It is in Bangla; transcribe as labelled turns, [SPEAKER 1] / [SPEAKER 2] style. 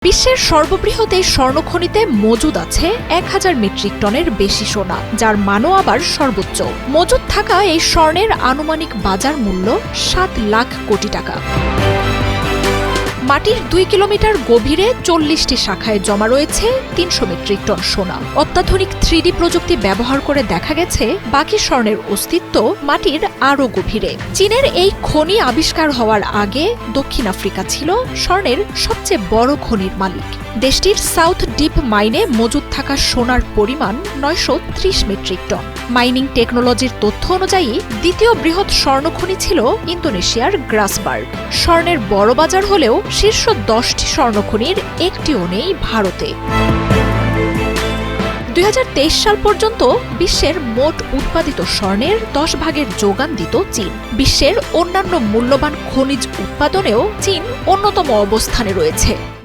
[SPEAKER 1] বিশ্বের সর্ববৃহৎ এই স্বর্ণখনিতে মজুদ আছে ১,০০০ মেট্রিক টনের বেশি সোনা, যার মানও আবার সর্বোচ্চ। মজুদ থাকা এই স্বর্ণের আনুমানিক বাজার মূল্য ৭ লাখ কোটি টাকা। মাটির ২ কিলোমিটার গভীরে ৪০টি শাখায় জমা রয়েছে ৩০০ মেট্রিক টন সোনা। অত্যাধুনিক 3D প্রযুক্তি ব্যবহার করে দেখা গেছে বাকি স্বর্ণের অস্তিত্ব মাটির আরও গভীরে। চীনের এই খনি আবিষ্কার হওয়ার আগে দক্ষিণ আফ্রিকা ছিল স্বর্ণের সবচেয়ে বড় খনির মালিক। দেশটির সাউথ ডিপ মাইনে মজুদ থাকা সোনার পরিমাণ ৯৩০ মেট্রিক টন। মাইনিং টেকনোলজির তথ্য অনুযায়ী দ্বিতীয় বৃহৎ স্বর্ণখনি ছিল ইন্দোনেশিয়ার গ্রাসবার্গ। স্বর্ণের বড় বাজার হলেও শীর্ষ ১০টি স্বর্ণখনির একটিও নেই ভারতে। ২০২৩ সাল পর্যন্ত বিশ্বের মোট উৎপাদিত স্বর্ণের ১০ ভাগের যোগান দিত চীন। বিশ্বের অন্যান্য মূল্যবান খনিজ উৎপাদনেও চীন অন্যতম অবস্থানে রয়েছে।